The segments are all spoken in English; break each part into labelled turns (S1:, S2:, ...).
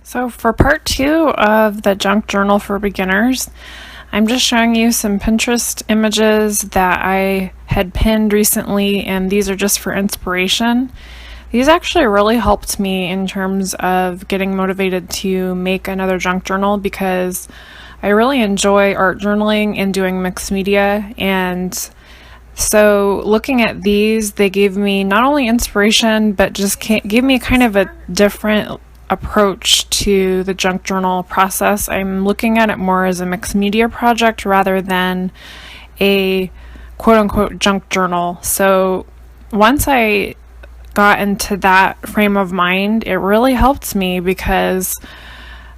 S1: So for part 2 of the junk journal for beginners, I'm just showing you some Pinterest images that I had pinned recently, and these are just for inspiration. These actually really helped me in terms of getting motivated to make another junk journal because I really enjoy art journaling and doing mixed media, and so looking at these, they gave me not only inspiration, but just gave me kind of a different approach to the junk journal process. I'm looking at it more as a mixed media project rather than a quote-unquote junk journal. So once I got into that frame of mind, it really helped me because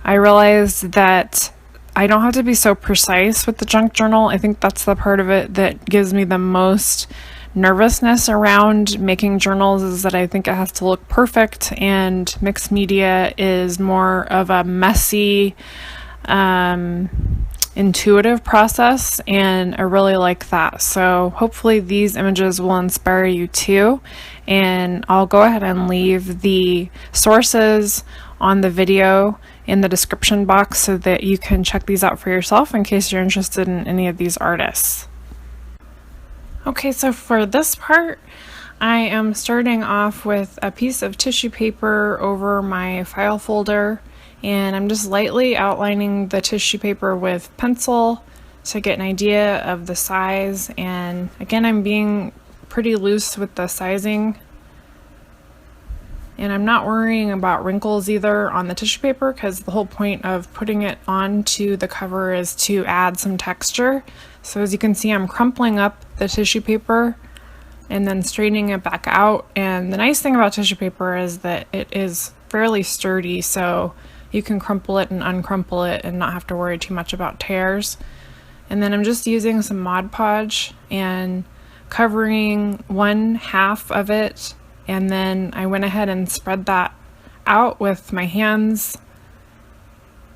S1: I realized that I don't have to be so precise with the junk journal. I think that's the part of it that gives me the most nervousness around making journals, is that I think it has to look perfect, and mixed media is more of a messy, intuitive process, and I really like that. So hopefully these images will inspire you too, and I'll go ahead and leave the sources on the video in the description box so that you can check these out for yourself in case you're interested in any of these artists. Okay, so for this part, I am starting off with a piece of tissue paper over my file folder, and I'm just lightly outlining the tissue paper with pencil to get an idea of the size. And again, I'm being pretty loose with the sizing, and I'm not worrying about wrinkles either on the tissue paper because the whole point of putting it onto the cover is to add some texture. So as you can see, I'm crumpling up the tissue paper and then straightening it back out. And the nice thing about tissue paper is that it is fairly sturdy, so you can crumple it and uncrumple it and not have to worry too much about tears. And then I'm just using some Mod Podge and covering one half of it, and then I went ahead and spread that out with my hands.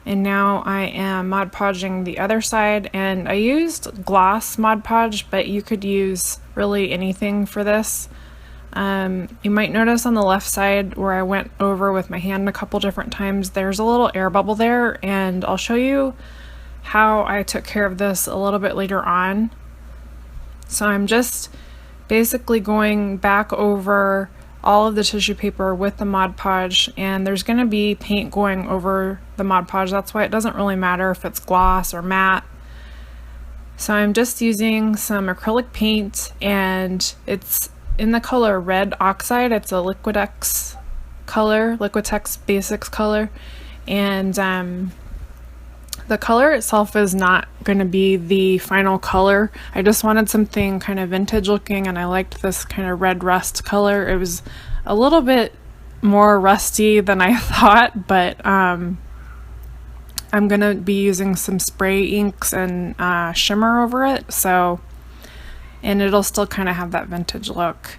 S1: And now I am Mod Podging the other side, and I used gloss Mod Podge, but you could use really anything for this. You might notice on the left side where I went over with my hand a couple different times, there's a little air bubble there, and I'll show you how I took care of this a little bit later on. So I'm just basically going back over all of the tissue paper with the Mod Podge, and there's going to be paint going over the Mod Podge. That's why it doesn't really matter if it's gloss or matte. So I'm just using some acrylic paint, and it's in the color Red Oxide. It's a Liquitex color, Liquitex Basics color, and the color itself is not going to be the final color. I just wanted something kind of vintage looking, and I liked this kind of red rust color. It was a little bit more rusty than I thought, but I'm going to be using some spray inks and shimmer over it, and it'll still kind of have that vintage look.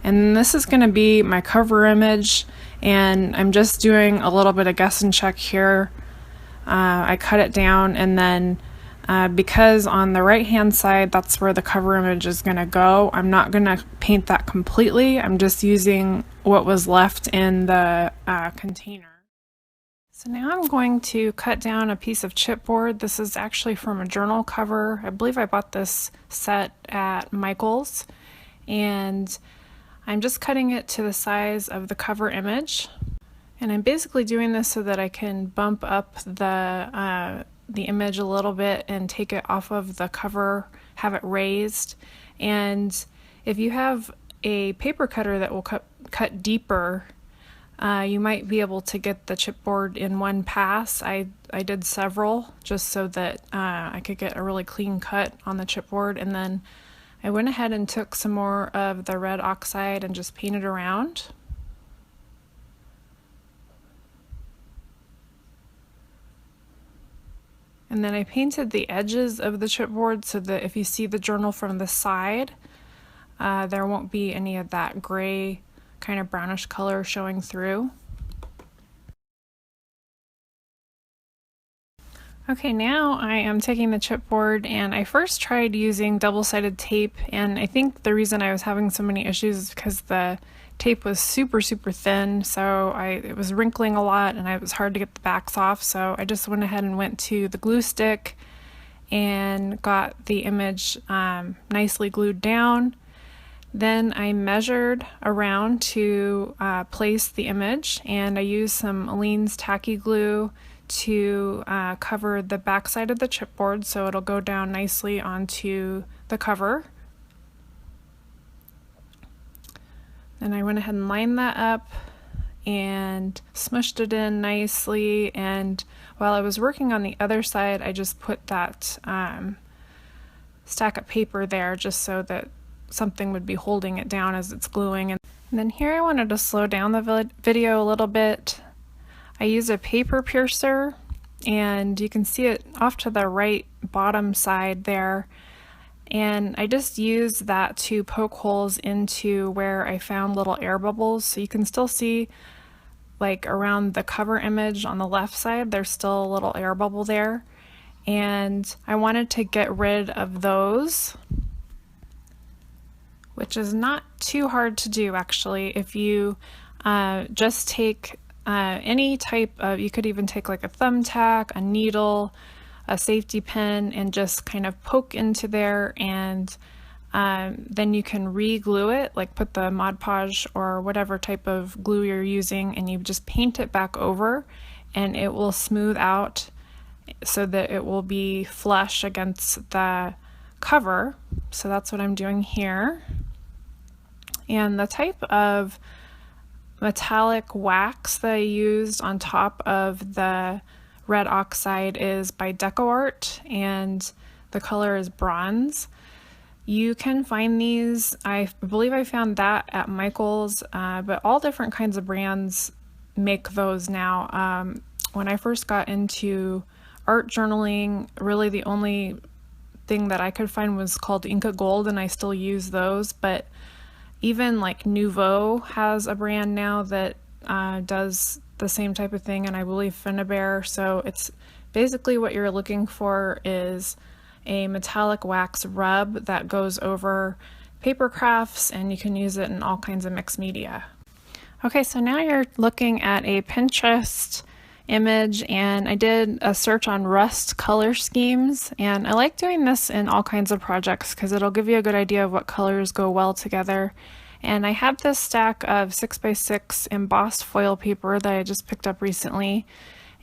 S1: And this is going to be my cover image, and I'm just doing a little bit of guess and check here. I cut it down, and then because on the right hand side that's where the cover image is going to go, I'm not going to paint that completely. I'm just using what was left in the container. So now I'm going to cut down a piece of chipboard. This is actually from a journal cover. I believe I bought this set at Michael's, and I'm just cutting it to the size of the cover image. And I'm basically doing this so that I can bump up the image a little bit and take it off of the cover, have it raised. And if you have a paper cutter that will cut deeper, you might be able to get the chipboard in one pass. I did several just so that I could get a really clean cut on the chipboard. And then I went ahead and took some more of the red oxide and just painted around. And then I painted the edges of the chipboard so that if you see the journal from the side, there won't be any of that gray kind of brownish color showing through. Okay, now I am taking the chipboard, and I first tried using double-sided tape, and I think the reason I was having so many issues is because the tape was super thin, so it was wrinkling a lot and it was hard to get the backs off, so I just went ahead and went to the glue stick and got the image nicely glued down. Then I measured around to place the image, and I used some Aleene's tacky glue to cover the back side of the chipboard so it'll go down nicely onto the cover. Then I went ahead and lined that up and smushed it in nicely, and while I was working on the other side I just put that stack of paper there just so that something would be holding it down as it's gluing. And then here I wanted to slow down the video a little bit. I used a paper piercer, and you can see it off to the right bottom side there, and I just used that to poke holes into where I found little air bubbles, so you can still see, like around the cover image on the left side, there's still a little air bubble there, and I wanted to get rid of those, which is not too hard to do actually. If you just take any type of, you could even take like a thumbtack, a needle, a safety pin, and just kind of poke into there, and then you can re-glue it, like put the Mod Podge or whatever type of glue you're using, and you just paint it back over, and it will smooth out so that it will be flush against the cover. So that's what I'm doing here. And the type of metallic wax that I used on top of the red oxide is by DecoArt, and the color is bronze. You can find these, I believe I found that at Michael's, but all different kinds of brands make those now. When I first got into art journaling, really the only thing that I could find was called Inca Gold, and I still use those, but even like Nouveau has a brand now that does the same type of thing, and I believe Finnabair. So it's basically what you're looking for is a metallic wax rub that goes over paper crafts, and you can use it in all kinds of mixed media. Okay, so now you're looking at a Pinterest image, and I did a search on rust color schemes, and I like doing this in all kinds of projects because it'll give you a good idea of what colors go well together. And I had this stack of 6x6 embossed foil paper that I just picked up recently,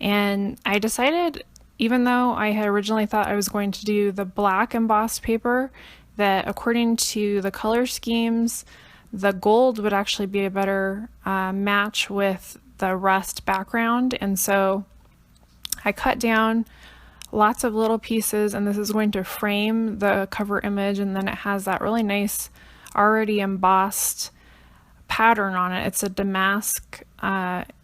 S1: and I decided, even though I had originally thought I was going to do the black embossed paper, that according to the color schemes the gold would actually be a better match with the rust background. And so I cut down lots of little pieces, and this is going to frame the cover image, and then it has that really nice already embossed pattern on it. It's a damask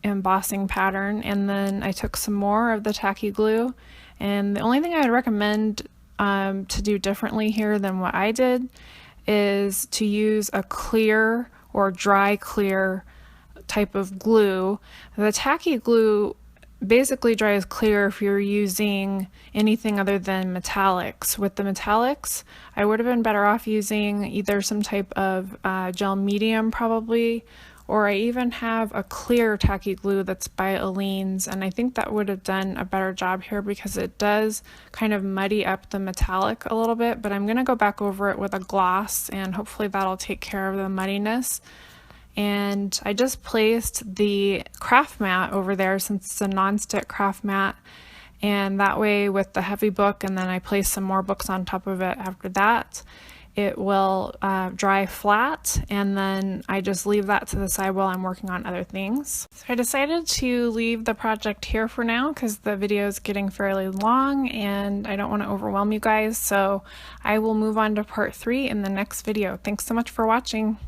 S1: embossing pattern. And then I took some more of the tacky glue, and the only thing I would recommend to do differently here than what I did is to use a clear or dry clear type of glue. The tacky glue basically dries clear if you're using anything other than metallics. With the metallics, I would have been better off using either some type of gel medium probably, or I even have a clear tacky glue that's by Aleene's, and I think that would have done a better job here because it does kind of muddy up the metallic a little bit, but I'm going to go back over it with a gloss, and hopefully that'll take care of the muddiness. And I just placed the craft mat over there since it's a non-stick craft mat, and that way with the heavy book, and then I placed some more books on top of it after that, it will dry flat, and then I just leave that to the side while I'm working on other things. So I decided to leave the project here for now because the video is getting fairly long and I don't want to overwhelm you guys, so I will move on to part 3 in the next video. Thanks so much for watching.